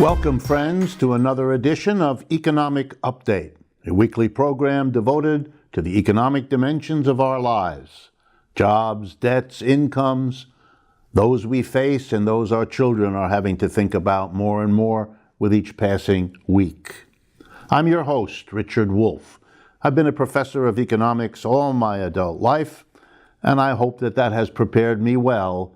Welcome, friends, to another edition of Economic Update, a weekly program devoted to the economic dimensions of our lives: jobs, debts, incomes, those we face and those our children are having to think about more and more with each passing week. I'm your host, Richard Wolff. I've been a professor of economics all my adult life, and I hope that has prepared me well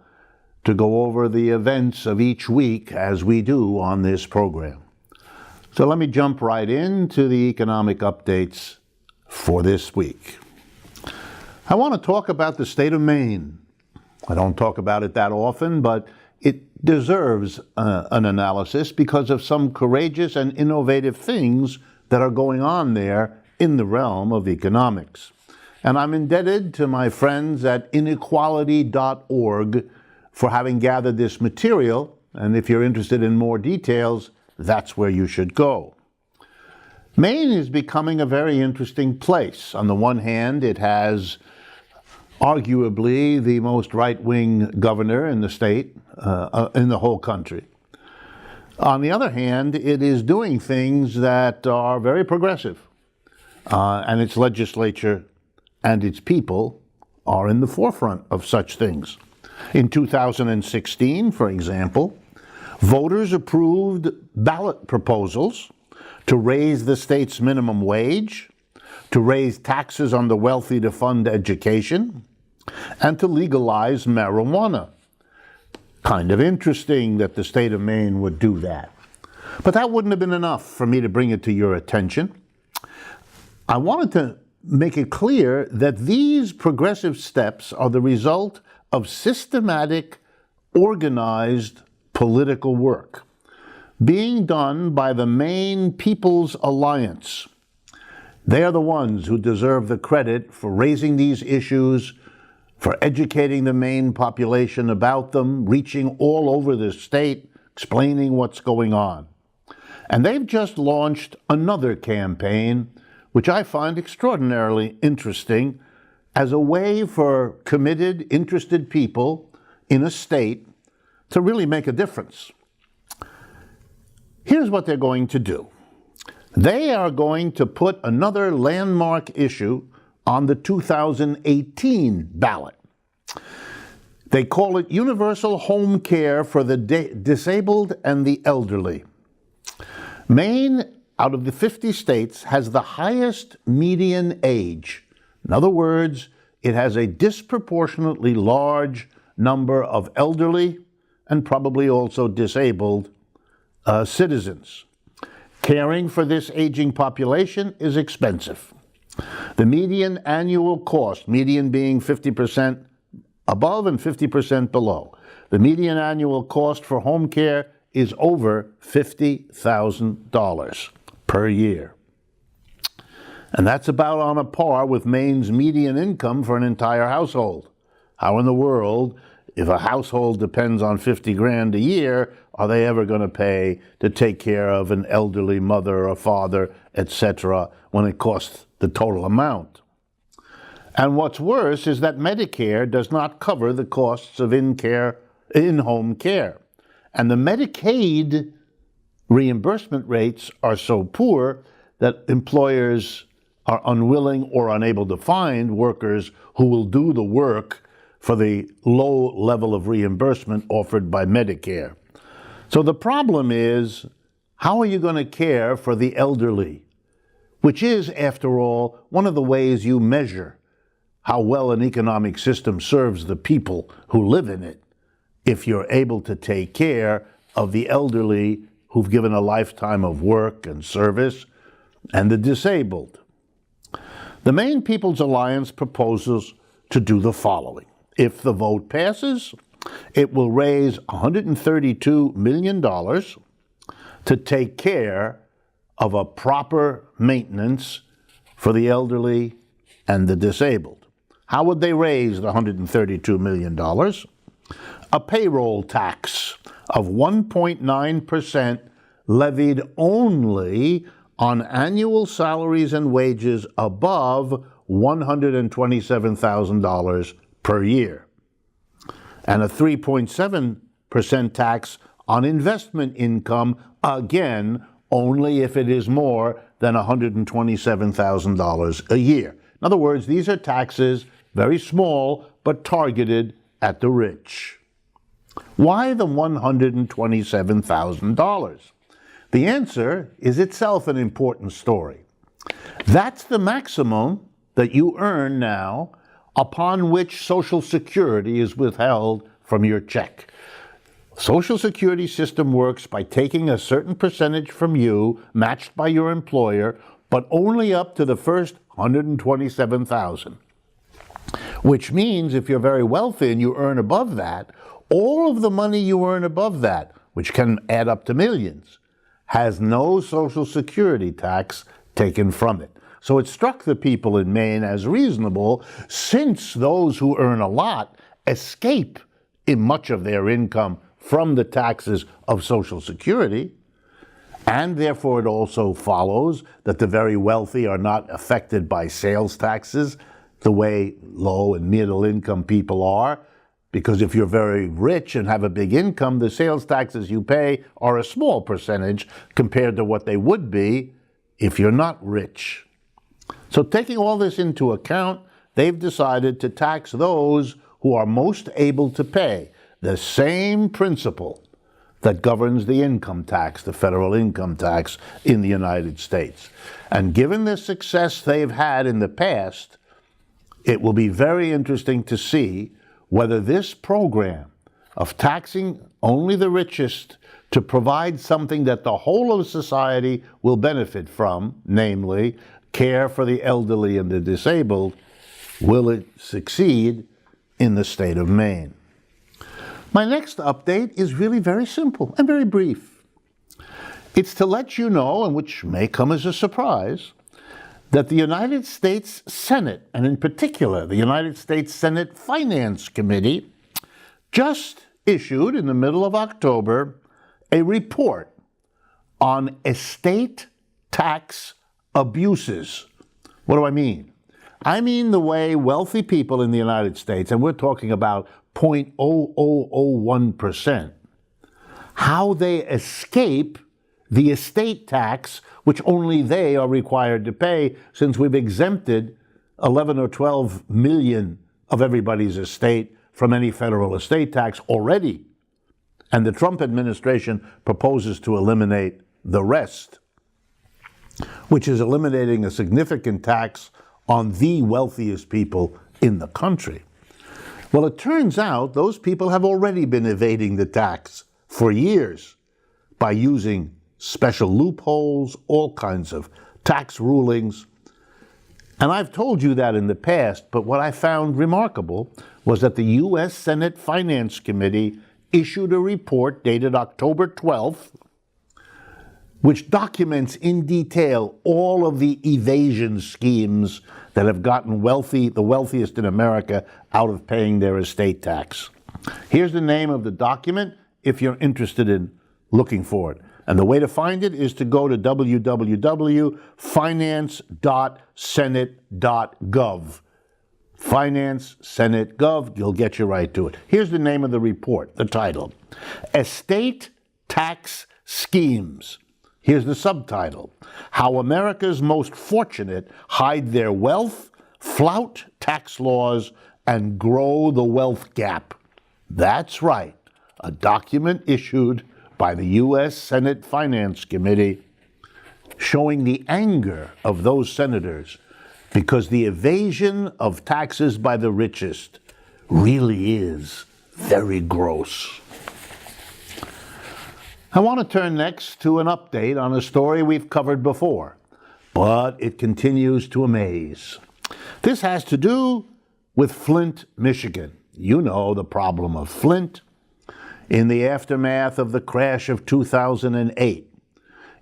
to go over the events of each week as we do on this program. So let me jump right into the economic updates for this week. I want to talk about the state of Maine. I don't talk about it that often, but it deserves an analysis because of some courageous and innovative things that are going on there in the realm of economics. And I'm indebted to my friends at inequality.org for having gathered this material, and if you're interested in more details, that's where you should go. Maine is becoming a very interesting place. On the one hand, it has arguably the most right-wing governor in the state, in the whole country. On the other hand, it is doing things that are very progressive, and its legislature and its people are in the forefront of such things. In 2016, for example, voters approved ballot proposals to raise the state's minimum wage, to raise taxes on the wealthy to fund education, and to legalize marijuana. Kind of interesting that the state of Maine would do that. But that wouldn't have been enough for me to bring it to your attention. I wanted to make it clear that these progressive steps are the result of systematic, organized political work being done by the Maine People's Alliance. They are the ones who deserve the credit for raising these issues, for educating the Maine population about them, reaching all over the state, explaining what's going on. And they've just launched another campaign, which I find extraordinarily interesting, as a way for committed, interested people in a state to really make a difference. Here's what they're going to do. They are going to put another landmark issue on the 2018 ballot. They call it universal home care for the disabled and the elderly. Maine, out of the 50 states, has the highest median age. In other words, it has a disproportionately large number of elderly and probably also disabled citizens. Caring for this aging population is expensive. The median annual cost, median being 50% above and 50% below, the median annual cost for home care is over $50,000 per year. And that's about on a par with Maine's median income for an entire household. How in the world, if a household depends on $50,000 a year, are they ever going to pay to take care of an elderly mother or father, etc., when it costs the total amount? And what's worse is that Medicare does not cover the costs of in-home care. And the Medicaid reimbursement rates are so poor that employers are unwilling or unable to find workers who will do the work for the low level of reimbursement offered by Medicare. So the problem is, how are you going to care for the elderly? Which is, after all, one of the ways you measure how well an economic system serves the people who live in it, if you're able to take care of the elderly who've given a lifetime of work and service, and the disabled. The Maine People's Alliance proposes to do the following. If the vote passes, it will raise $132 million to take care of a proper maintenance for the elderly and the disabled. How would they raise the $132 million? A payroll tax of 1.9% levied only on annual salaries and wages above $127,000 per year, and a 3.7% tax on investment income, again, only if it is more than $127,000 a year. In other words, these are taxes, very small, but targeted at the rich. Why the $127,000? The answer is itself an important story. That's the maximum that you earn now upon which Social Security is withheld from your check. Social Security system works by taking a certain percentage from you, matched by your employer, but only up to the first $127,000. Which means if you're very wealthy and you earn above that, all of the money you earn above that, which can add up to millions, has no Social Security tax taken from it. So it struck the people in Maine as reasonable, since those who earn a lot escape in much of their income from the taxes of Social Security, and therefore it also follows that the very wealthy are not affected by sales taxes the way low and middle income people are, because if you're very rich and have a big income, the sales taxes you pay are a small percentage compared to what they would be if you're not rich. So taking all this into account, they've decided to tax those who are most able to pay, the same principle that governs the income tax, the federal income tax in the United States. And given the success they've had in the past, it will be very interesting to see whether this program of taxing only the richest to provide something that the whole of society will benefit from, namely care for the elderly and the disabled, will it succeed in the state of Maine. My next update is really very simple and very brief. It's to let you know, and which may come as a surprise, that the United States Senate, and in particular the United States Senate Finance Committee, just issued in the middle of October a report on estate tax abuses. What do I mean? I mean the way wealthy people in the United States, and we're talking about 0.0001%, how they escape the estate tax, which only they are required to pay, since we've exempted 11 or 12 million of everybody's estate from any federal estate tax already. And the Trump administration proposes to eliminate the rest, which is eliminating a significant tax on the wealthiest people in the country. Well, it turns out those people have already been evading the tax for years by using special loopholes, all kinds of tax rulings. And I've told you that in the past, but what I found remarkable was that the U.S. Senate Finance Committee issued a report dated October 12th, which documents in detail all of the evasion schemes that have gotten the wealthiest in America, out of paying their estate tax. Here's the name of the document if you're interested in looking for it. And the way to find it is to go to www.finance.senate.gov. Finance, Senate, Gov, you'll get you right to it. Here's the name of the report, the title: Estate Tax Schemes. Here's the subtitle: How America's Most Fortunate Hide Their Wealth, Flout Tax Laws, and Grow the Wealth Gap. That's right, a document issued by the U.S. Senate Finance Committee showing the anger of those senators because the evasion of taxes by the richest really is very gross. I want to turn next to an update on a story we've covered before, but it continues to amaze. This has to do with Flint, Michigan. You know the problem of Flint. In the aftermath of the crash of 2008,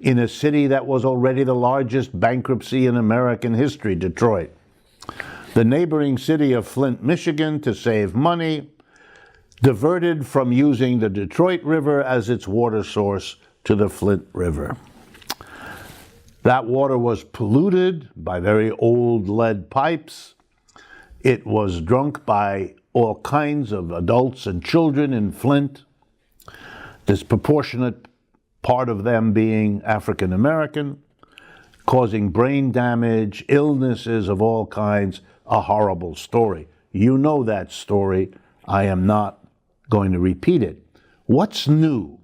in a city that was already the largest bankruptcy in American history, Detroit, the neighboring city of Flint, Michigan, to save money, diverted from using the Detroit River as its water source to the Flint River. That water was polluted by very old lead pipes. It was drunk by all kinds of adults and children in Flint. disproportionate part of them being African American, causing brain damage, illnesses of all kinds, a horrible story. You know that story. I am not going to repeat it. What's new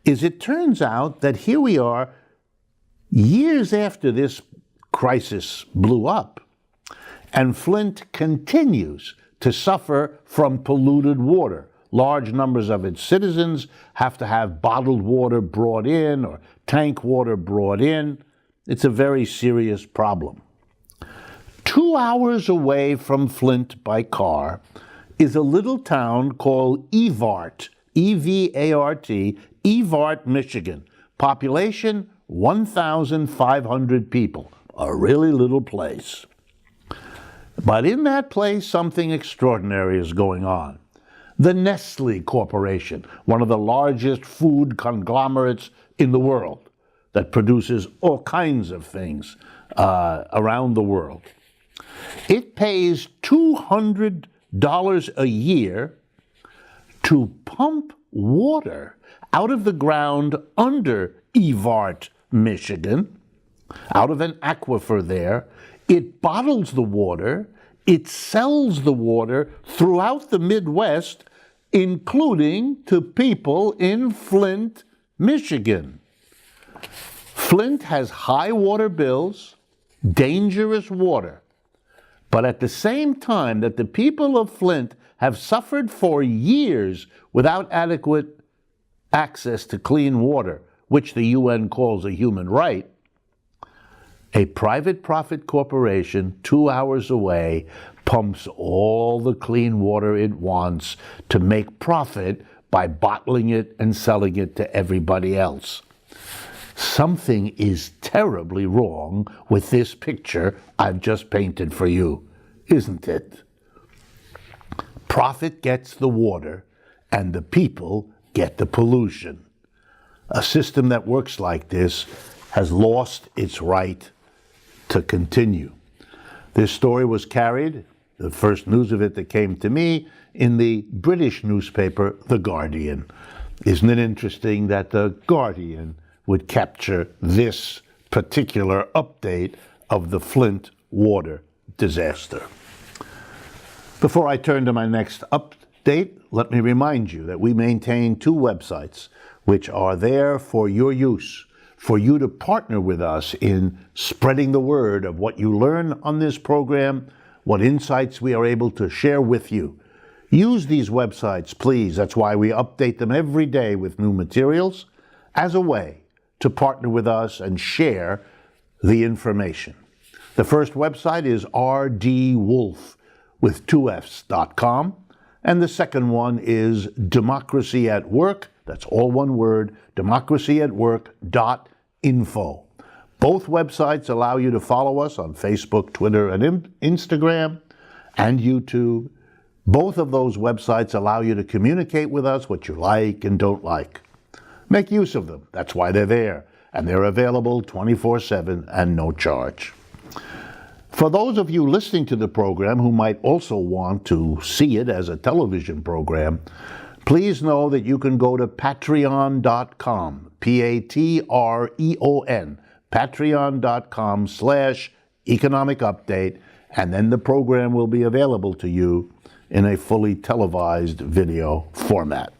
is it turns out that here we are, years after this crisis blew up, and Flint continues to suffer from polluted water. Large numbers of its citizens have to have bottled water brought in or tank water brought in. It's a very serious problem. 2 hours away from Flint by car is a little town called Evart, E-V-A-R-T, Evart, Michigan. Population 1,500 people, a really little place. But in that place, something extraordinary is going on. The Nestle Corporation, one of the largest food conglomerates in the world that produces all kinds of things around the world. It pays $200 a year to pump water out of the ground under Evart, Michigan, out of an aquifer there. It bottles the water. It sells the water throughout the Midwest, including to people in Flint, Michigan. Flint has high water bills, dangerous water. But at the same time that the people of Flint have suffered for years without adequate access to clean water, which the UN calls a human right, a private profit corporation 2 hours away pumps all the clean water it wants to make profit by bottling it and selling it to everybody else. Something is terribly wrong with this picture I've just painted for you, isn't it? Profit gets the water, and the people get the pollution. A system that works like this has lost its right to continue. This story was carried, the first news of it that came to me, in the British newspaper, The Guardian. Isn't it interesting that The Guardian would capture this particular update of the Flint water disaster? Before I turn to my next update, let me remind you that we maintain 2 websites which are there for your use, for you to partner with us in spreading the word of what you learn on this program, what insights we are able to share with you. Use these websites, please. That's why we update them every day with new materials, as a way to partner with us and share the information. The first website is rdwolf with 2fs.com, and the second one is Democracy at Work, that's all one word, democracyatwork.info. Both websites allow you to follow us on Facebook, Twitter, and Instagram, and YouTube. Both of those websites allow you to communicate with us what you like and don't like. Make use of them. That's why they're there. And they're available 24/7 and no charge. For those of you listening to the program who might also want to see it as a television program, please know that you can go to patreon.com, Patreon, patreon.com/economic update, and then the program will be available to you in a fully televised video format.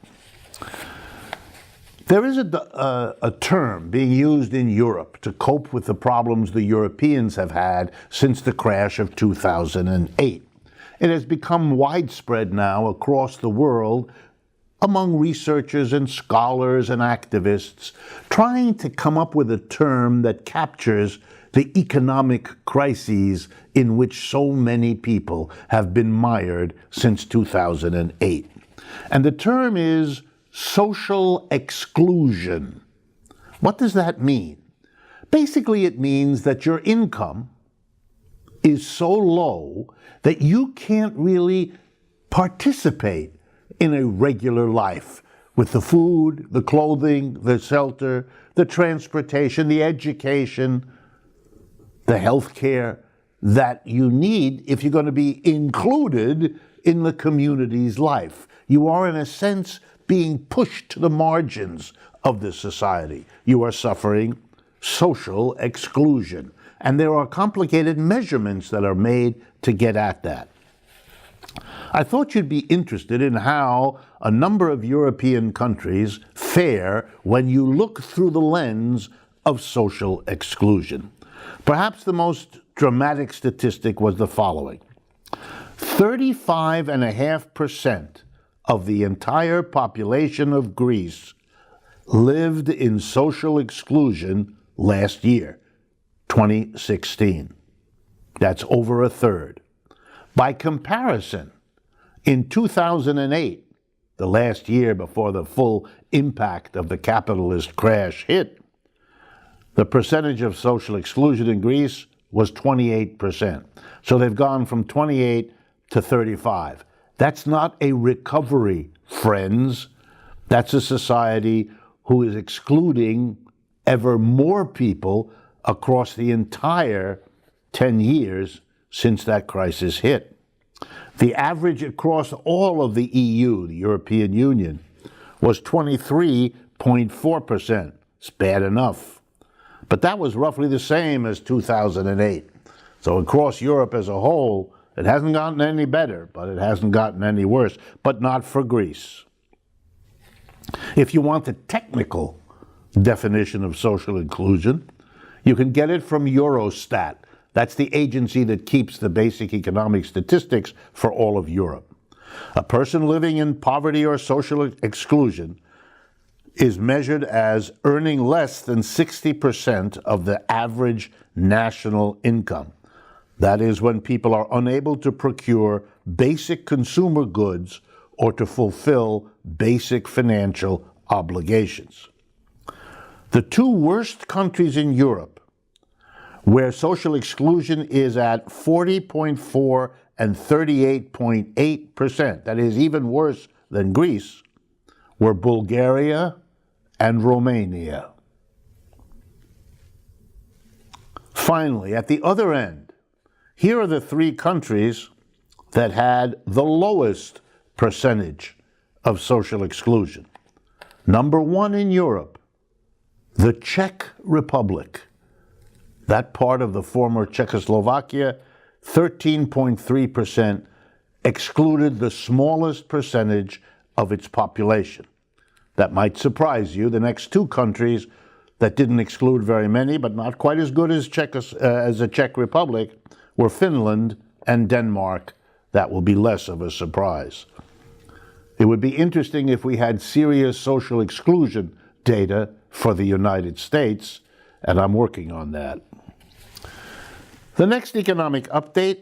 There is a term being used in Europe to cope with the problems the Europeans have had since the crash of 2008. It has become widespread now across the world among researchers and scholars and activists trying to come up with a term that captures the economic crises in which so many people have been mired since 2008. And the term is social exclusion. What does that mean? Basically, it means that your income is so low that you can't really participate in a regular life with the food, the clothing, the shelter, the transportation, the education, the health care that you need if you're going to be included in the community's life. You are, in a sense, being pushed to the margins of the society. You are suffering social exclusion. And there are complicated measurements that are made to get at that. I thought you'd be interested in how a number of European countries fare when you look through the lens of social exclusion. Perhaps the most dramatic statistic was the following. 35.5% of the entire population of Greece lived in social exclusion last year, 2016. That's over a third. By comparison, in 2008, the last year before the full impact of the capitalist crash hit, the percentage of social exclusion in Greece was 28%. So they've gone from 28 to 35. That's not a recovery, friends. That's a society who is excluding ever more people across the entire 10 years since that crisis hit. The average across all of the EU, the European Union, was 23.4%. It's bad enough. But that was roughly the same as 2008. So across Europe as a whole, it hasn't gotten any better, but it hasn't gotten any worse, but not for Greece. If you want the technical definition of social inclusion, you can get it from Eurostat. That's the agency that keeps the basic economic statistics for all of Europe. A person living in poverty or social exclusion is measured as earning less than 60% of the average national income. That is when people are unable to procure basic consumer goods or to fulfill basic financial obligations. The two worst countries in Europe where social exclusion is at 40.4 and 38.8%, that is even worse than Greece, were Bulgaria and Romania. Finally, at the other end, here are the three countries that had the lowest percentage of social exclusion. Number one in Europe, the Czech Republic. That part of the former Czechoslovakia, 13.3%, excluded the smallest percentage of its population. That might surprise you. The next two countries that didn't exclude very many, but not quite as good as the Czech Republic, were Finland and Denmark. That will be less of a surprise. It would be interesting if we had serious social exclusion data for the United States, and I'm working on that. The next economic update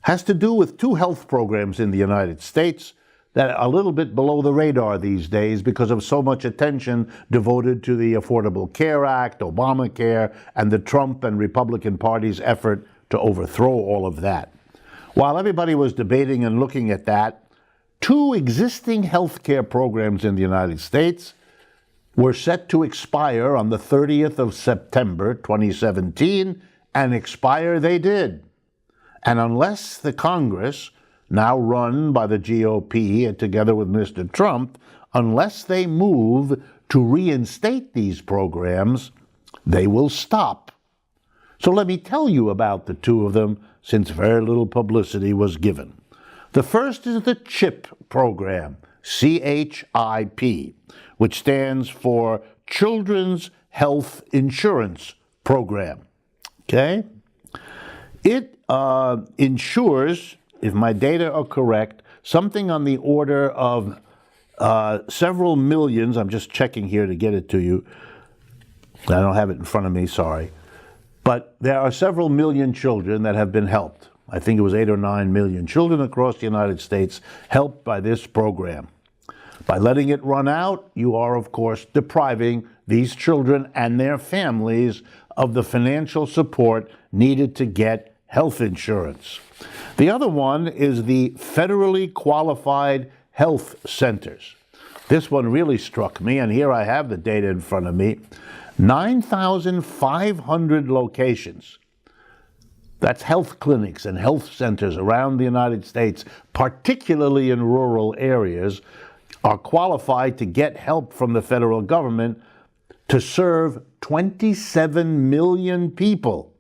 has to do with two health programs in the United States that are a little bit below the radar these days because of so much attention devoted to the Affordable Care Act, Obamacare, and the Trump and Republican Party's effort to overthrow all of that. While everybody was debating and looking at that, two existing health care programs in the United States were set to expire on the 30th of September 2017, and expire they did. And unless the Congress, now run by the GOP and together with Mr. Trump, unless they move to reinstate these programs, they will stop. So let me tell you about the two of them, since very little publicity was given. The first is the CHIP program, CHIP, which stands for Children's Health Insurance Program. Okay? It insures, if my data are correct, something on the order of several millions. I'm just checking here to get it to you. I don't have it in front of me, sorry. But there are several million children that have been helped. I think it was 8 or 9 million children across the United States helped by this program. By letting it run out, you are, of course, depriving these children and their families of the financial support needed to get health insurance. The other one is the federally qualified health centers. This one really struck me, and here I have the data in front of me. 9,500 locations. That's health clinics and health centers around the United States, particularly in rural areas, are qualified to get help from the federal government to serve 27 million people.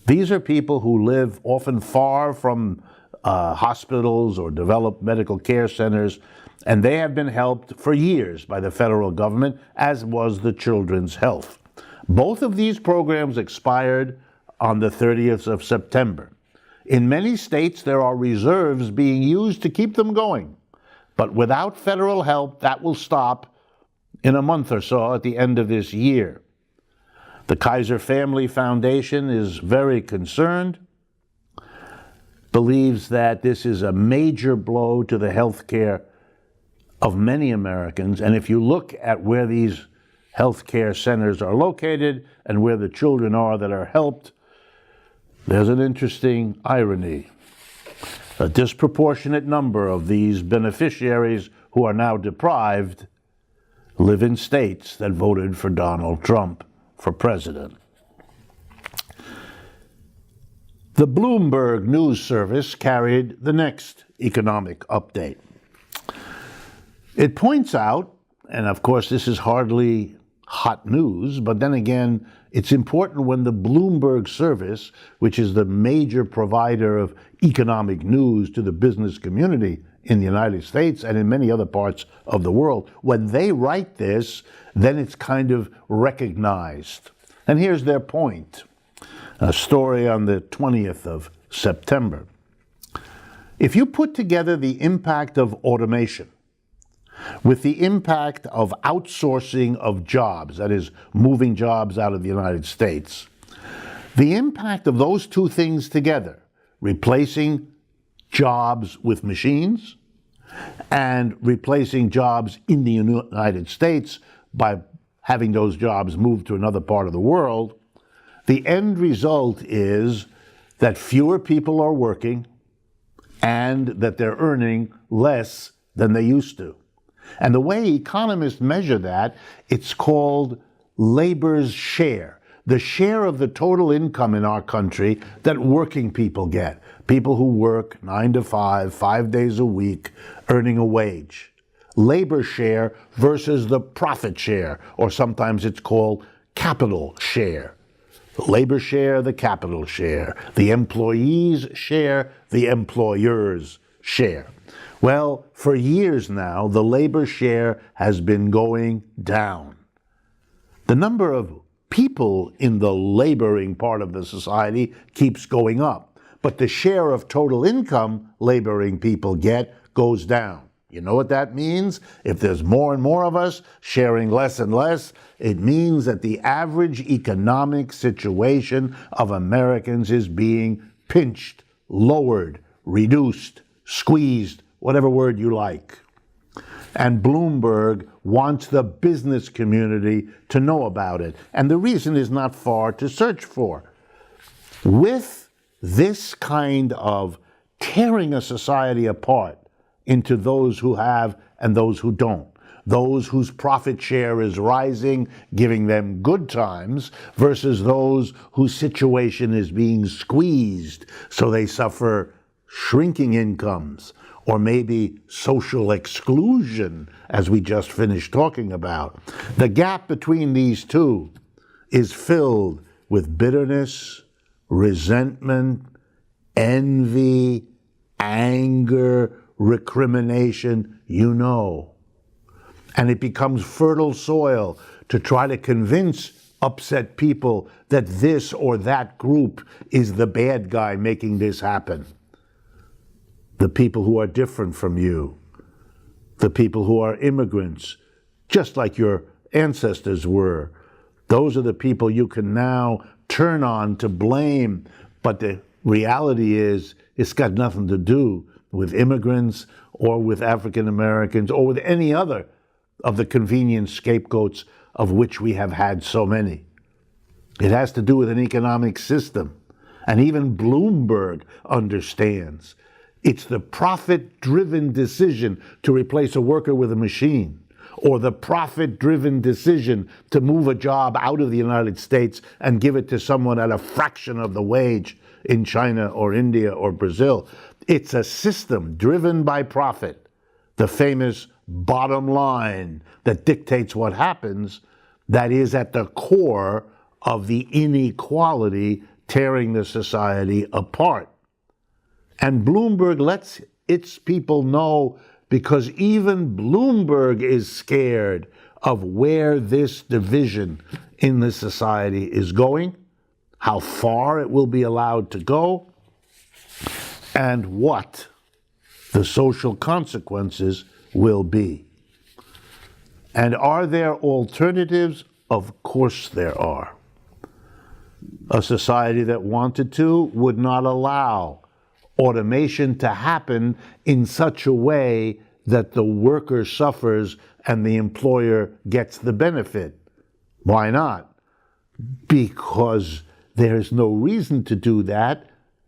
These are people who live often far from hospitals or developed medical care centers, and they have been helped for years by the federal government, as was the Children's Health. Both of these programs expired on the 30th of September. In many states, there are reserves being used to keep them going. But without federal help, that will stop in a month or so at the end of this year. The Kaiser Family Foundation is very concerned, believes that this is a major blow to the health care of many Americans. And if you look at where these health care centers are located and where the children are that are helped, there's an interesting irony. A disproportionate number of these beneficiaries who are now deprived live in states that voted for Donald Trump for president. The Bloomberg News Service carried the next economic update. It points out, and of course this is hardly hot news, but then again, it's important when the Bloomberg service, which is the major provider of economic news to the business community in the United States and in many other parts of the world, when they write this, then it's kind of recognized. And here's their point. A story on the 20th of September. If you put together the impact of automation with the impact of outsourcing of jobs, that is, moving jobs out of the United States, the impact of those two things together, replacing jobs with machines and replacing jobs in the United States by having those jobs moved to another part of the world, the end result is that fewer people are working and that they're earning less than they used to. And the way economists measure that, it's called labor's share, the share of the total income in our country that working people get, people who work 9 to 5, 5 days a week, earning a wage. Labor share versus the profit share, or sometimes it's called capital share. The labor share, the capital share, the employees' share, the employer's share. Well, for years now, the labor share has been going down. The number of people in the laboring part of the society keeps going up, but the share of total income laboring people get goes down. You know what that means? If there's more and more of us sharing less and less, it means that the average economic situation of Americans is being pinched, lowered, reduced, squeezed, whatever word you like. And Bloomberg wants the business community to know about it. And the reason is not far to search for. With this kind of tearing a society apart into those who have and those who don't, those whose profit share is rising, giving them good times, versus those whose situation is being squeezed, so they suffer shrinking incomes, or maybe social exclusion, as we just finished talking about. The gap between these two is filled with bitterness, resentment, envy, anger, recrimination, you know. And it becomes fertile soil to try to convince upset people that this or that group is the bad guy making this happen. The people who are different from you, the people who are immigrants, just like your ancestors were, those are the people you can now turn on to blame. But the reality is, it's got nothing to do with immigrants or with African Americans or with any other of the convenient scapegoats of which we have had so many. It has to do with an economic system. And even Bloomberg understands it's the profit-driven decision to replace a worker with a machine, or the profit-driven decision to move a job out of the United States and give it to someone at a fraction of the wage in China or India or Brazil. It's a system driven by profit the famous bottom line that dictates what happens, that is at the core of the inequality tearing the society apart. And Bloomberg lets its people know, because even Bloomberg is scared of where this division in the society is going, how far it will be allowed to go, and what the social consequences will be. And are there alternatives? Of course there are. A society that wanted to would not allow automation to happen in such a way that the worker suffers and the employer gets the benefit. Why not? Because there's no reason to do that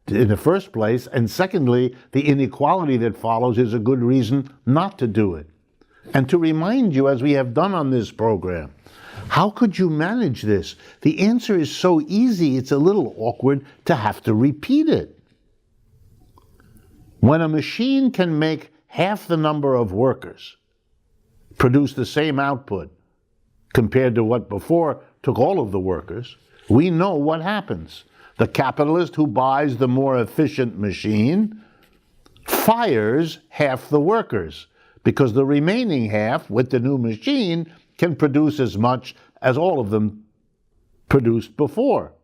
in the first place, and secondly, the inequality that follows is a good reason not to do it. And to remind you, as we have done on this program, how could you manage this? The answer is so easy, it's a little awkward to have to repeat it. When a machine can make half the number of workers produce the same output compared to what before took all of the workers, we know what happens. The capitalist who buys the more efficient machine fires half the workers, because the remaining half, with the new machine, can produce as much as all of them produced before.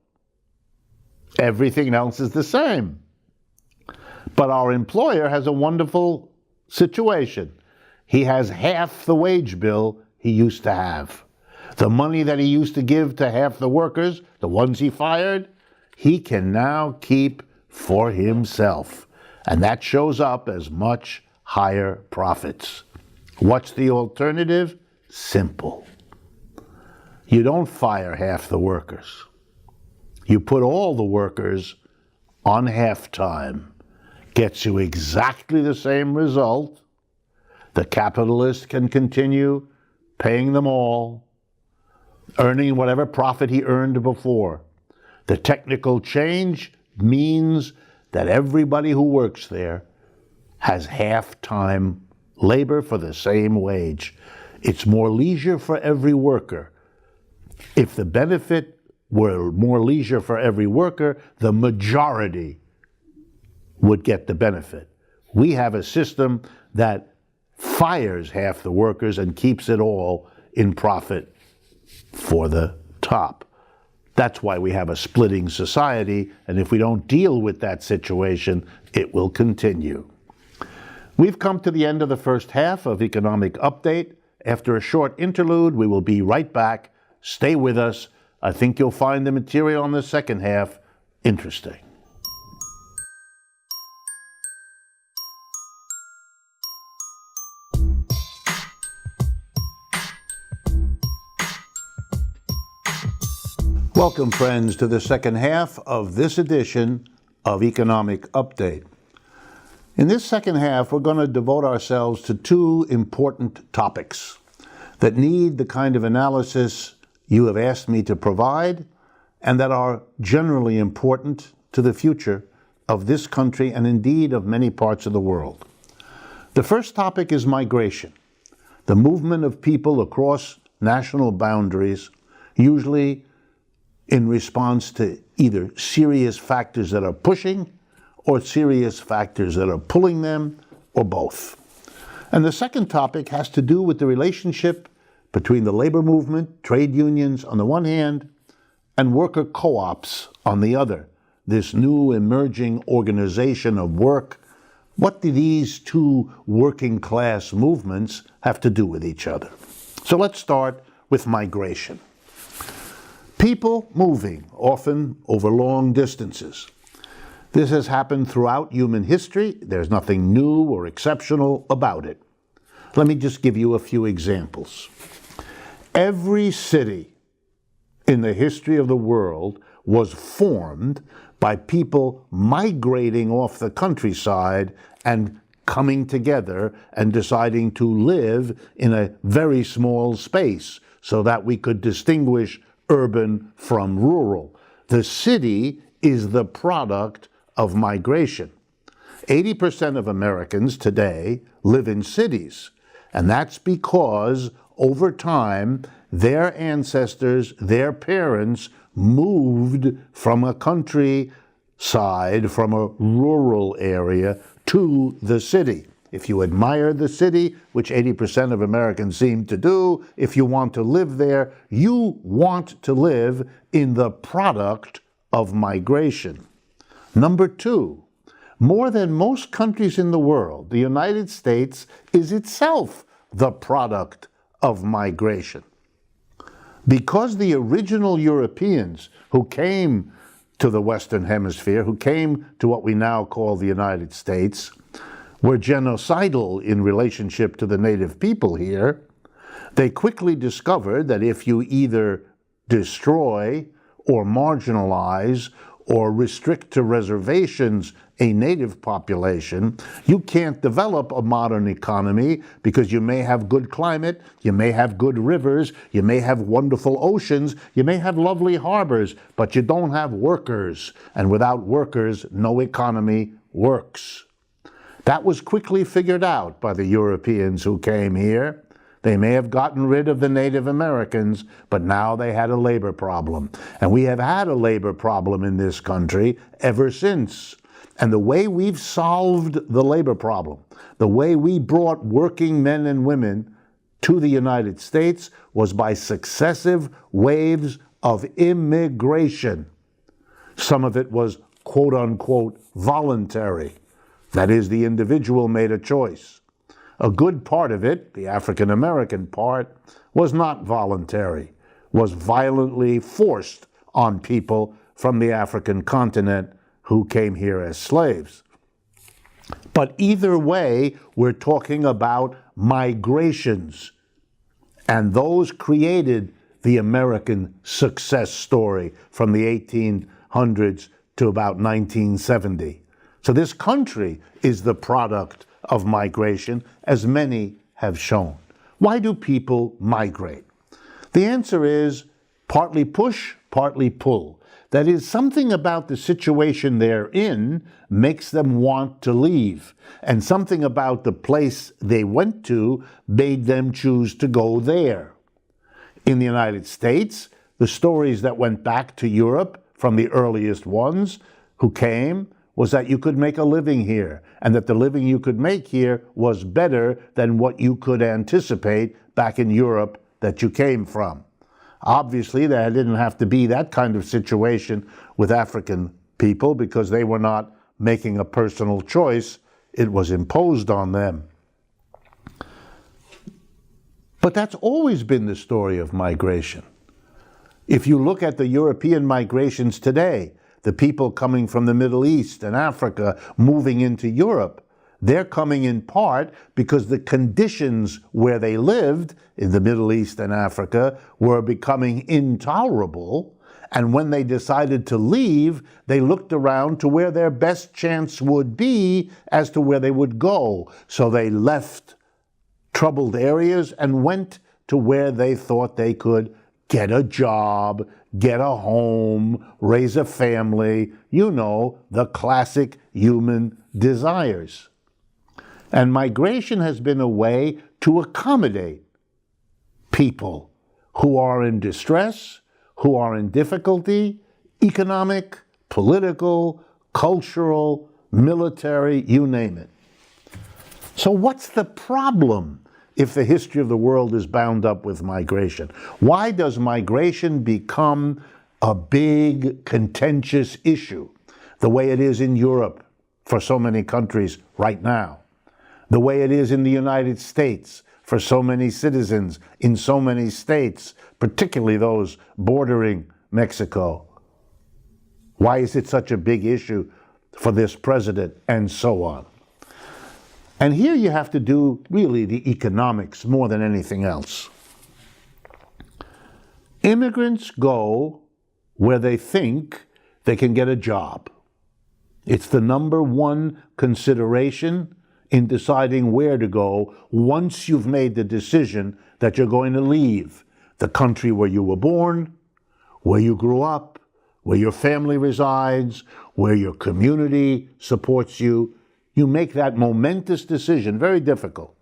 Everything else is the same. But our employer has a wonderful situation. He has half the wage bill he used to have. The money that he used to give to half the workers, the ones he fired, he can now keep for himself. And that shows up as much higher profits. What's the alternative? Simple. You don't fire half the workers. You put all the workers on half-time. Gets you exactly the same result. The capitalist can continue paying them all, earning whatever profit he earned before. The technical change means that everybody who works there has half-time labor for the same wage. It's more leisure for every worker. If the benefit were more leisure for every worker, the majority would get the benefit. We have a system that fires half the workers and keeps it all in profit for the top. That's why we have a splitting society, and if we don't deal with that situation, it will continue. We've come to the end of the first half of Economic Update. After a short interlude, we will be right back. Stay with us. I think you'll find the material on the second half interesting. Welcome, friends, to the second half of this edition of Economic Update. In this second half, we're going to devote ourselves to two important topics that need the kind of analysis you have asked me to provide and that are generally important to the future of this country and indeed of many parts of the world. The first topic is migration, the movement of people across national boundaries, usually in response to either serious factors that are pushing or serious factors that are pulling them, or both. And the second topic has to do with the relationship between the labor movement, trade unions on the one hand, and worker co-ops on the other, this new emerging organization of work. What do these two working class movements have to do with each other? So let's start with migration. People moving, often over long distances. This has happened throughout human history. There's nothing new or exceptional about it. Let me just give you a few examples. Every city in the history of the world was formed by people migrating off the countryside and coming together and deciding to live in a very small space so that we could distinguish urban from rural. The city is the product of migration. 80% of Americans today live in cities, and that's because over time, their ancestors, their parents moved from a countryside, from a rural area to the city. If you admire the city, which 80% of Americans seem to do, if you want to live there, you want to live in the product of migration. Number two, more than most countries in the world, the United States is itself the product of migration. Because the original Europeans who came to the Western Hemisphere, who came to what we now call the United States, were genocidal in relationship to the native people here, they quickly discovered that if you either destroy or marginalize or restrict to reservations a native population, you can't develop a modern economy because you may have good climate, you may have good rivers, you may have wonderful oceans, you may have lovely harbors, but you don't have workers. And without workers, no economy works. That was quickly figured out by the Europeans who came here. They may have gotten rid of the Native Americans, but now they had a labor problem. And we have had a labor problem in this country ever since. And the way we've solved the labor problem, the way we brought working men and women to the United States was by successive waves of immigration. Some of it was quote unquote voluntary. That is, the individual made a choice. A good part of it, the African American part, was not voluntary, was violently forced on people from the African continent who came here as slaves. But either way, we're talking about migrations, and those created the American success story from the 1800s to about 1970. So this country is the product of migration, as many have shown. Why do people migrate? The answer is partly push, partly pull. That is, something about the situation they're in makes them want to leave, and something about the place they went to made them choose to go there. In the United States, the stories that went back to Europe from the earliest ones who came was that you could make a living here, and that the living you could make here was better than what you could anticipate back in Europe that you came from. Obviously, there didn't have to be that kind of situation with African people because they were not making a personal choice. It was imposed on them. But that's always been the story of migration. If you look at the European migrations today, the people coming from the Middle East and Africa moving into Europe, they're coming in part because the conditions where they lived in the Middle East and Africa were becoming intolerable. And when they decided to leave, they looked around to where their best chance would be as to where they would go. So they left troubled areas and went to where they thought they could get a job, get a home, raise a family, you know, the classic human desires. And migration has been a way to accommodate people who are in distress, who are in difficulty, economic, political, cultural, military, you name it. So what's the problem if the history of the world is bound up with migration? Why does migration become a big, contentious issue, the way it is in Europe for so many countries right now, the way it is in the United States for so many citizens in so many states, particularly those bordering Mexico? Why is it such a big issue for this president, and so on? And here you have to do really the economics more than anything else. Immigrants go where they think they can get a job. It's the number one consideration in deciding where to go once you've made the decision that you're going to leave the country where you were born, where you grew up, where your family resides, where your community supports you. you make that momentous decision, very difficult,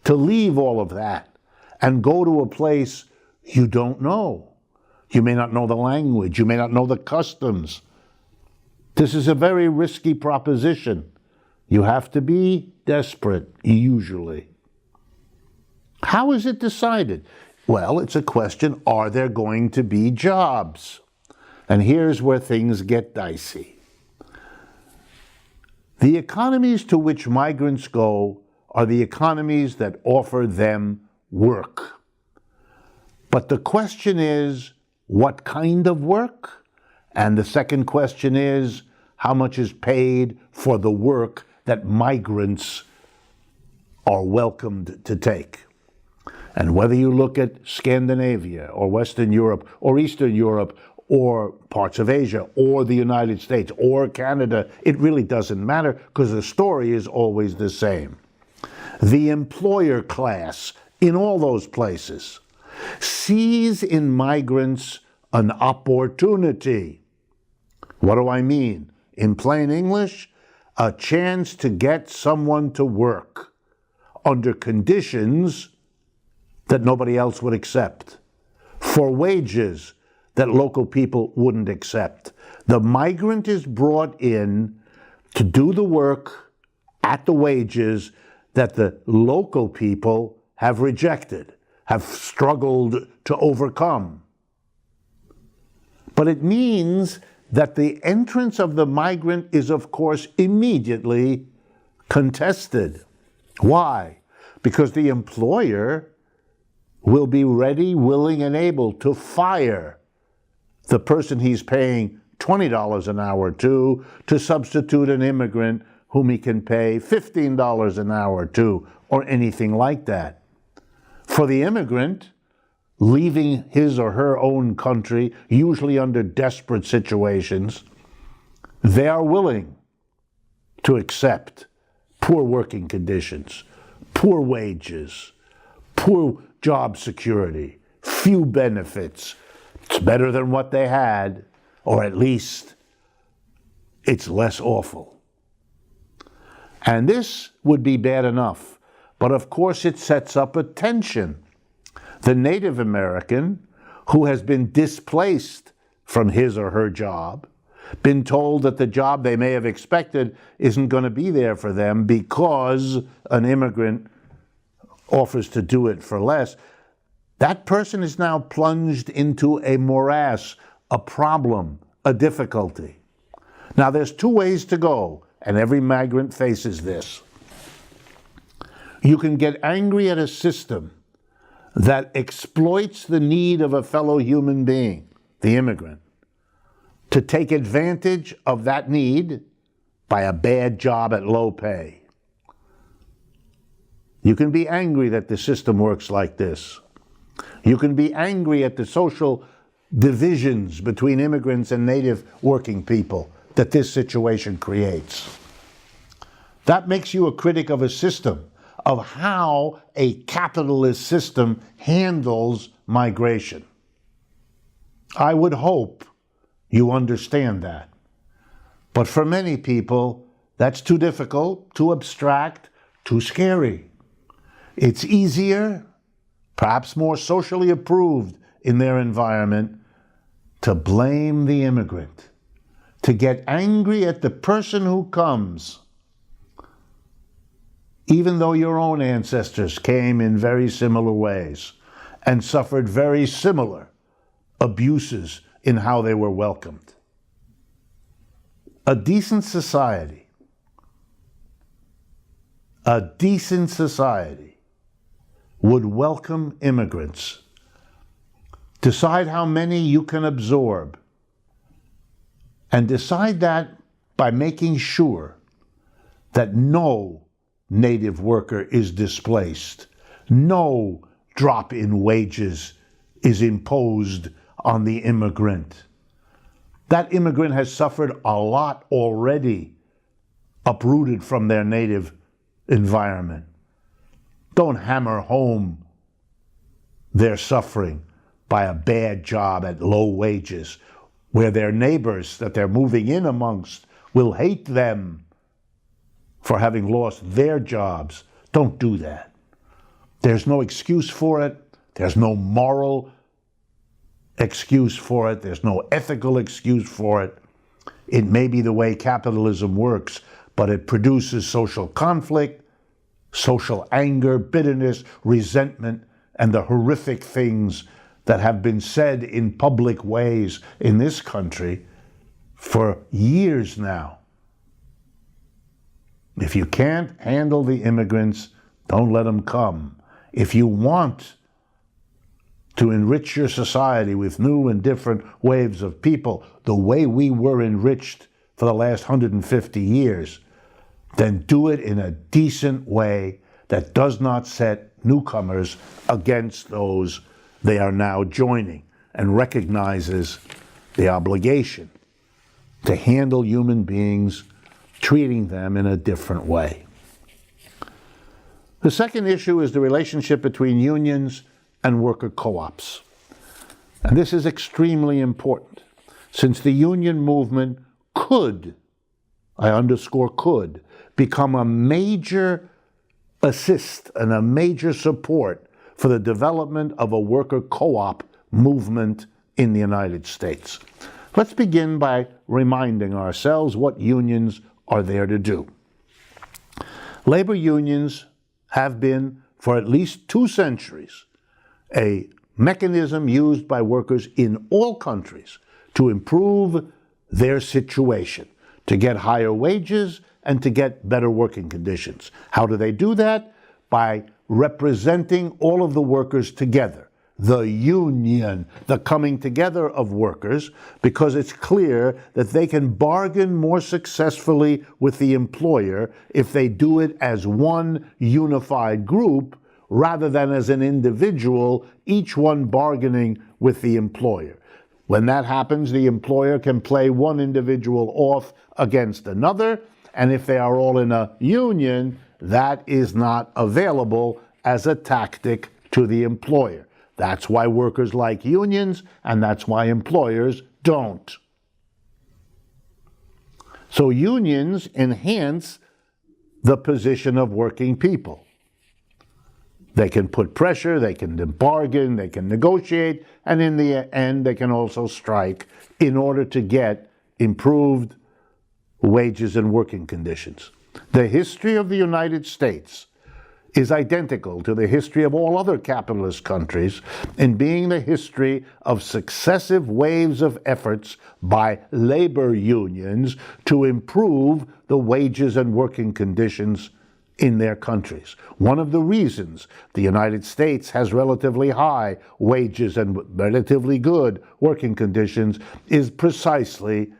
to leave all of that and go to a place you don't know. You may not know the language. You may not know the customs. This is a very risky proposition. You have to be desperate, usually. How is it decided? Well, it's a question, are there going to be jobs? And here's where things get dicey. The economies to which migrants go are the economies that offer them work. But the question is, what kind of work? And the second question is, how much is paid for the work that migrants are welcomed to take? And whether you look at Scandinavia or Western Europe or Eastern Europe or parts of Asia or the United States or Canada, it really doesn't matter because the story is always the same. The employer class in all those places sees in migrants an opportunity. What do I mean? In plain English, a chance to get someone to work under conditions that nobody else would accept, for wages that local people wouldn't accept. The migrant is brought in to do the work at the wages that the local people have rejected, have struggled to overcome. But it means that the entrance of the migrant is, of course, immediately contested. Why? Because the employer will be ready, willing, and able to fire the person he's paying $20 an hour to substitute an immigrant whom he can pay $15 an hour to, or anything like that. For the immigrant, leaving his or her own country, usually under desperate situations, they are willing to accept poor working conditions, poor wages, poor job security, few benefits. It's better than what they had, or at least it's less awful. And this would be bad enough, but of course it sets up a tension. The Native American, who has been displaced from his or her job, been told that the job they may have expected isn't going to be there for them because an immigrant offers to do it for less, that person is now plunged into a morass, a problem, a difficulty. Now, there's two ways to go, and every migrant faces this. You can get angry at a system that exploits the need of a fellow human being, the immigrant, to take advantage of that need by a bad job at low pay. You can be angry that the system works like this. You can be angry at the social divisions between immigrants and native working people that this situation creates. That makes you a critic of a system, of how a capitalist system handles migration. I would hope you understand that. But for many people, that's too difficult, too abstract, too scary. It's easier, perhaps more socially approved in their environment, to blame the immigrant, to get angry at the person who comes, even though your own ancestors came in very similar ways and suffered very similar abuses in how they were welcomed. A decent society would welcome immigrants, decide how many you can absorb, and decide that by making sure that no native worker is displaced, no drop in wages is imposed on the immigrant. That immigrant has suffered a lot already, uprooted from their native environment. Don't hammer home their suffering by a bad job at low wages, where their neighbors that they're moving in amongst will hate them for having lost their jobs. Don't do that. There's no excuse for it. There's no moral excuse for it. There's no ethical excuse for it. It may be the way capitalism works, but it produces social conflict, social anger, bitterness, resentment, and the horrific things that have been said in public ways in this country for years now. If you can't handle the immigrants, don't let them come. If you want to enrich your society with new and different waves of people, the way we were enriched for the last 150 years, then do it in a decent way that does not set newcomers against those they are now joining, and recognizes the obligation to handle human beings, treating them in a different way. The second issue is the relationship between unions and worker co-ops. And this is extremely important, since the union movement could, I underscore could, become a major assist and a major support for the development of a worker co-op movement in the United States. Let's begin by reminding ourselves what unions are there to do. Labor unions have been, for at least 2 centuries, a mechanism used by workers in all countries to improve their situation, to get higher wages and to get better working conditions. How do they do that? By representing all of the workers together. The union, the coming together of workers, because it's clear that they can bargain more successfully with the employer if they do it as one unified group rather than as an individual, each one bargaining with the employer. When that happens, the employer can play one individual off against another, and if they are all in a union, that is not available as a tactic to the employer. That's why workers like unions, and that's why employers don't. So unions enhance the position of working people. They can put pressure, they can bargain, they can negotiate, and in the end, they can also strike in order to get improved wages and working conditions. The history of the United States is identical to the history of all other capitalist countries in being the history of successive waves of efforts by labor unions to improve the wages and working conditions in their countries. One of the reasons the United States has relatively high wages and relatively good working conditions is precisely,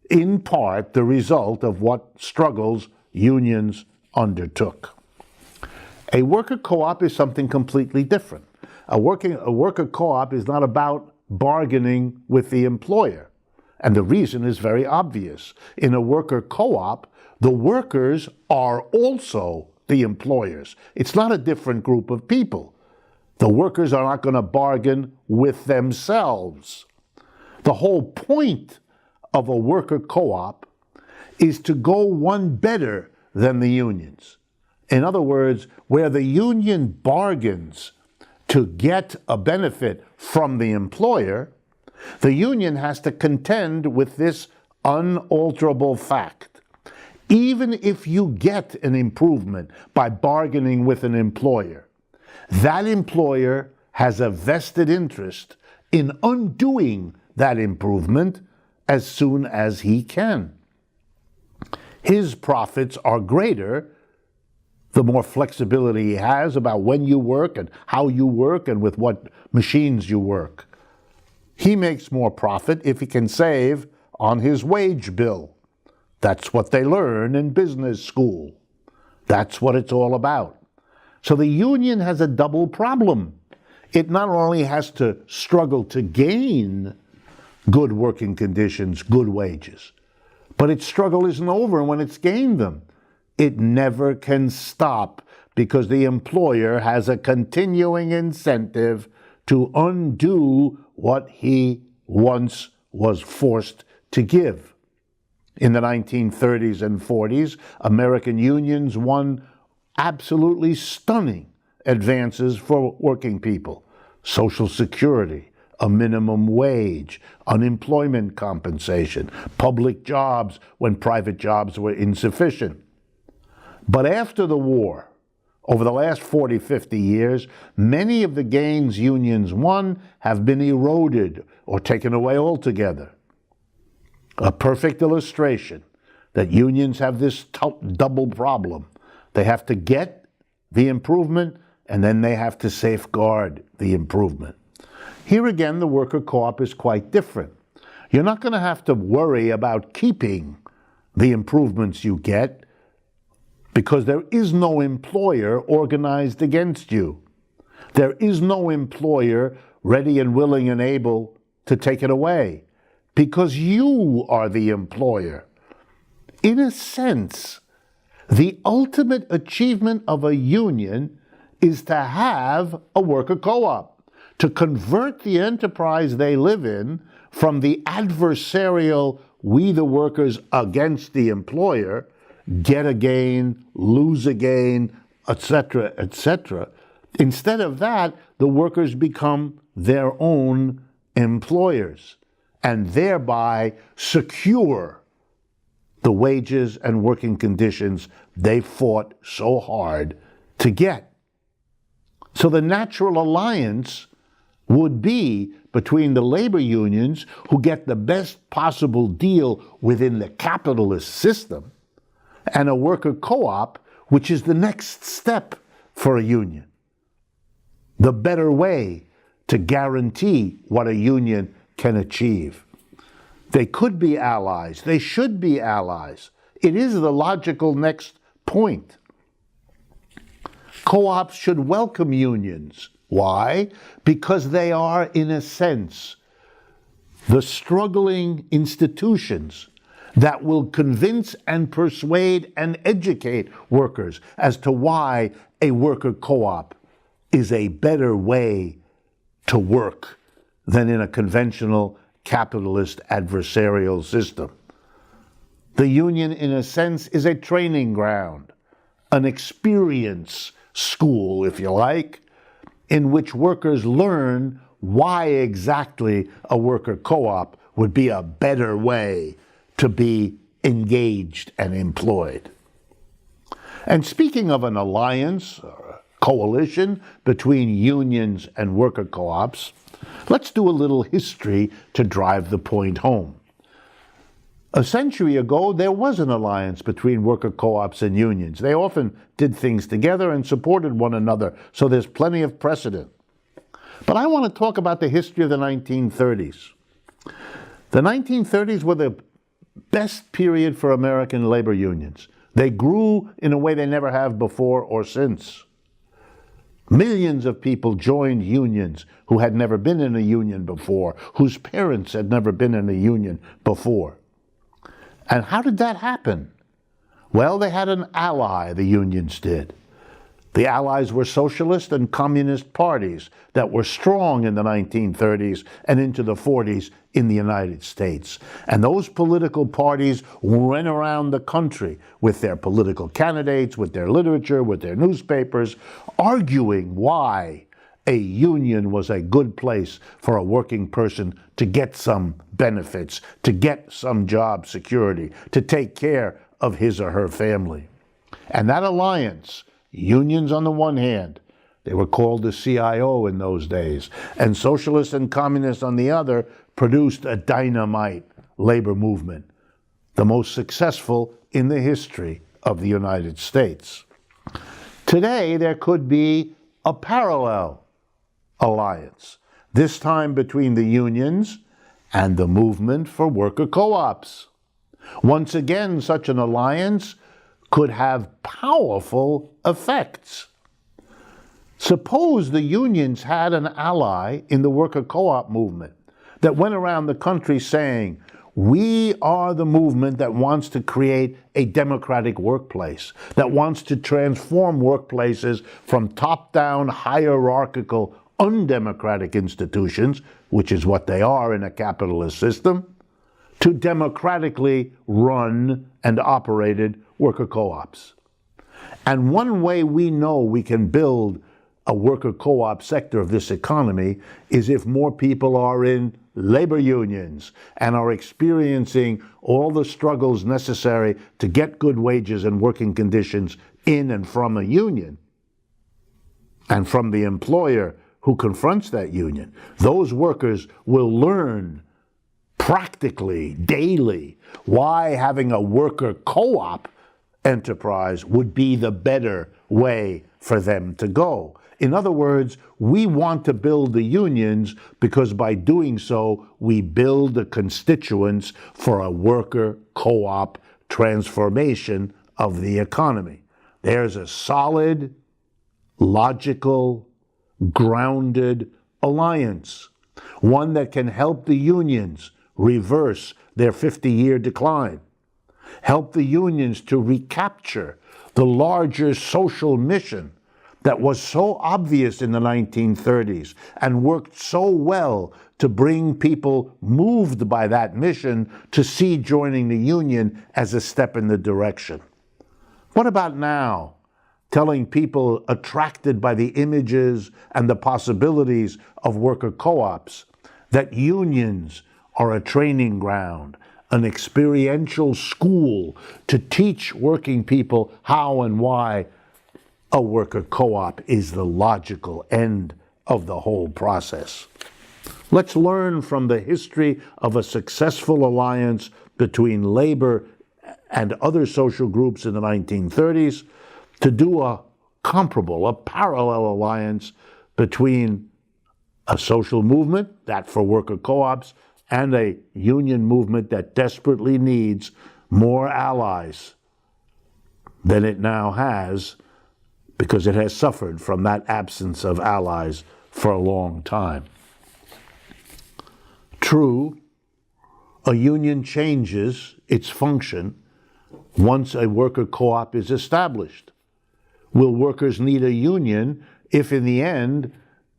in part, the result of what struggles unions undertook. A worker co-op is something completely different. A worker co-op is not about bargaining with the employer. And the reason is very obvious. In a worker co-op, the workers are also the employers. It's not a different group of people. The workers are not going to bargain with themselves. The whole point of a worker co-op is to go one better than the unions. In other words, where the union bargains to get a benefit from the employer, the union has to contend with this unalterable fact. Even if you get an improvement by bargaining with an employer, that employer has a vested interest in undoing that improvement as soon as he can. His profits are greater the more flexibility he has about when you work and how you work and with what machines you work. He makes more profit if he can save on his wage bill. That's what they learn in business school. That's what it's all about. So the union has a double problem. It not only has to struggle to gain good working conditions, good wages, but its struggle isn't over when it's gained them. It never can stop because the employer has a continuing incentive to undo what he once was forced to give. In the 1930s and 40s, American unions won absolutely stunning advances for working people. Social Security, a minimum wage, unemployment compensation, public jobs when private jobs were insufficient. But after the war, over the last 40, 50 years, many of the gains unions won have been eroded or taken away altogether. A perfect illustration that unions have this double problem. They have to get the improvement, and then they have to safeguard the improvement. Here again, the worker co-op is quite different. You're not going to have to worry about keeping the improvements you get because there is no employer organized against you. There is no employer ready and willing and able to take it away because you are the employer. In a sense, the ultimate achievement of a union is to have a worker co-op, to convert the enterprise they live in from the adversarial we the workers against the employer, get a gain, lose a gain, etc., etc. Instead of that, the workers become their own employers and thereby secure the wages and working conditions they fought so hard to get. So the natural alliance would be between the labor unions, who get the best possible deal within the capitalist system, and a worker co-op, which is the next step for a union. The better way to guarantee what a union can achieve. They could be allies. They should be allies. It is the logical next point. Co-ops should welcome unions. Why? Because they are, in a sense, the struggling institutions that will convince and persuade and educate workers as to why a worker co-op is a better way to work than in a conventional capitalist adversarial system. The union, in a sense, is a training ground, an experience school, if you like, in which workers learn why exactly a worker co-op would be a better way to be engaged and employed. And speaking of an alliance or a coalition between unions and worker co-ops, let's do a little history to drive the point home. A century ago, there was an alliance between worker co-ops and unions. They often did things together and supported one another, so there's plenty of precedent. But I want to talk about the history of the 1930s. The 1930s were the best period for American labor unions. They grew in a way they never have before or since. Millions of people joined unions who had never been in a union before, whose parents had never been in a union before. And how did that happen? Well, they had an ally, the unions did. The allies were socialist and communist parties that were strong in the 1930s and into the 40s in the United States. And those political parties went around the country with their political candidates, with their literature, with their newspapers, arguing why a union was a good place for a working person to get some benefits, to get some job security, to take care of his or her family. And that alliance, unions on the one hand, they were called the CIO in those days, and socialists and communists on the other, produced a dynamite labor movement, the most successful in the history of the United States. Today, there could be a parallel alliance, this time between the unions and the movement for worker co-ops. Once again, such an alliance could have powerful effects. Suppose the unions had an ally in the worker co-op movement that went around the country saying, we are the movement that wants to create a democratic workplace, that wants to transform workplaces from top-down, hierarchical, undemocratic institutions, which is what they are in a capitalist system, to democratically run and operated worker co-ops. And one way we know we can build a worker co-op sector of this economy is if more people are in labor unions and are experiencing all the struggles necessary to get good wages and working conditions in and from a union and from the employer who confronts that union. Those workers will learn practically, daily, why having a worker co-op enterprise would be the better way for them to go. In other words, we want to build the unions because by doing so, we build the constituents for a worker co-op transformation of the economy. There's a solid, logical, grounded alliance, one that can help the unions reverse their 50-year decline, help the unions to recapture the larger social mission that was so obvious in the 1930s and worked so well to bring people moved by that mission to see joining the union as a step in the direction. What about now? Telling people attracted by the images and the possibilities of worker co-ops that unions are a training ground, an experiential school to teach working people how and why a worker co-op is the logical end of the whole process. Let's learn from the history of a successful alliance between labor and other social groups in the 1930s to do a comparable, a parallel alliance between a social movement, that for worker co-ops, and a union movement that desperately needs more allies than it now has, because it has suffered from that absence of allies for a long time. True, a union changes its function once a worker co-op is established. Will workers need a union if in the end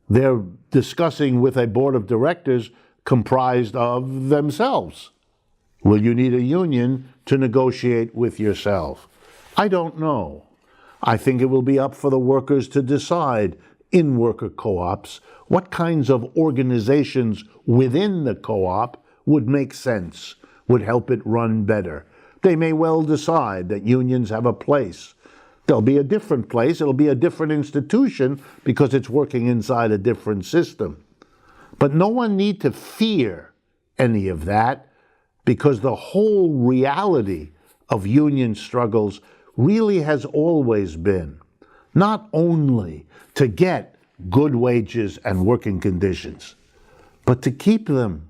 they're discussing with a board of directors comprised of themselves? Will you need a union to negotiate with yourself? I don't know. I think it will be up for the workers to decide in worker co-ops what kinds of organizations within the co-op would make sense, would help it run better. They may well decide that unions have a place. There'll be a different place, it'll be a different institution because it's working inside a different system. But no one need to fear any of that because the whole reality of union struggles really has always been not only to get good wages and working conditions, but to keep them.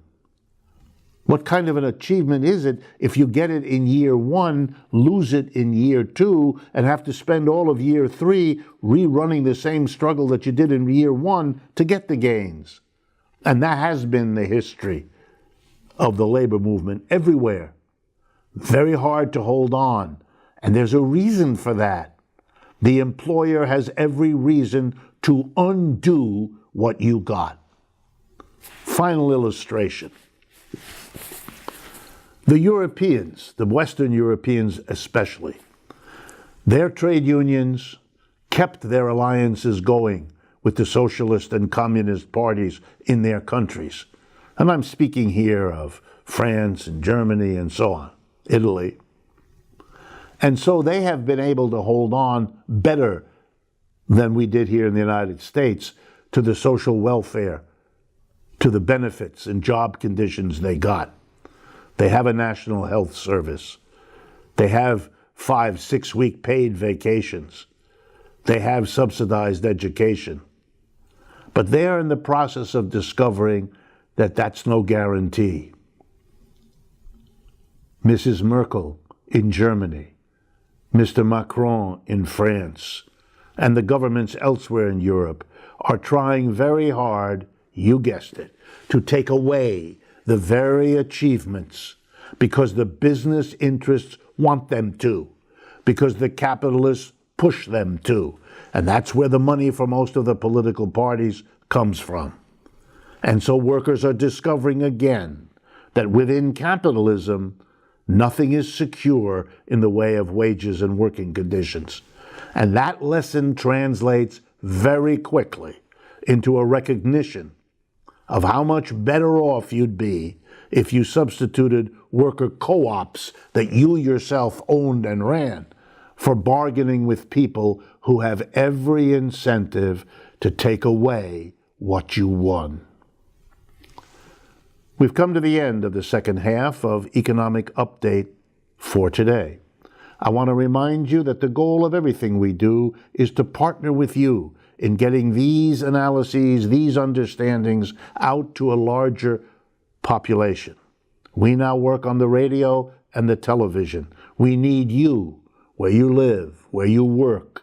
What kind of an achievement is it if you get it in year one, lose it in year two, and have to spend all of year three rerunning the same struggle that you did in year one to get the gains? And that has been the history of the labor movement everywhere. Very hard to hold on. And there's a reason for that. The employer has every reason to undo what you got. Final illustration. The Europeans, the Western Europeans especially, their trade unions kept their alliances going with the socialist and communist parties in their countries. And I'm speaking here of France and Germany and so on, Italy. And so they have been able to hold on better than we did here in the United States to the social welfare, to the benefits and job conditions they got. They have a national health service. They have 5-6 week paid vacations. They have subsidized education. But they are in the process of discovering that that's no guarantee. Mrs. Merkel in Germany, Mr. Macron in France, and the governments elsewhere in Europe are trying very hard, you guessed it, to take away the very achievements because the business interests want them to, because the capitalists push them to. And that's where the money for most of the political parties comes from. And so workers are discovering again that within capitalism, nothing is secure in the way of wages and working conditions. And that lesson translates very quickly into a recognition of how much better off you'd be if you substituted worker co-ops that you yourself owned and ran for bargaining with people who have every incentive to take away what you won. We've come to the end of the second half of Economic Update for today. I want to remind you that the goal of everything we do is to partner with you in getting these analyses, these understandings out to a larger population. We now work on the radio and the television. We need you, where you live, where you work,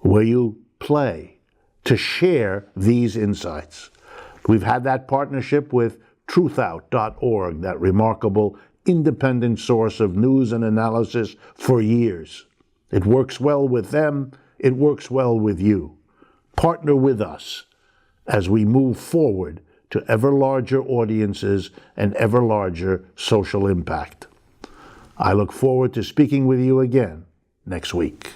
where you play, to share these insights. We've had that partnership with truthout.org, that remarkable independent source of news and analysis, for years. It works well with them. It works well with you. Partner with us as we move forward to ever larger audiences and ever larger social impact. I look forward to speaking with you again next week.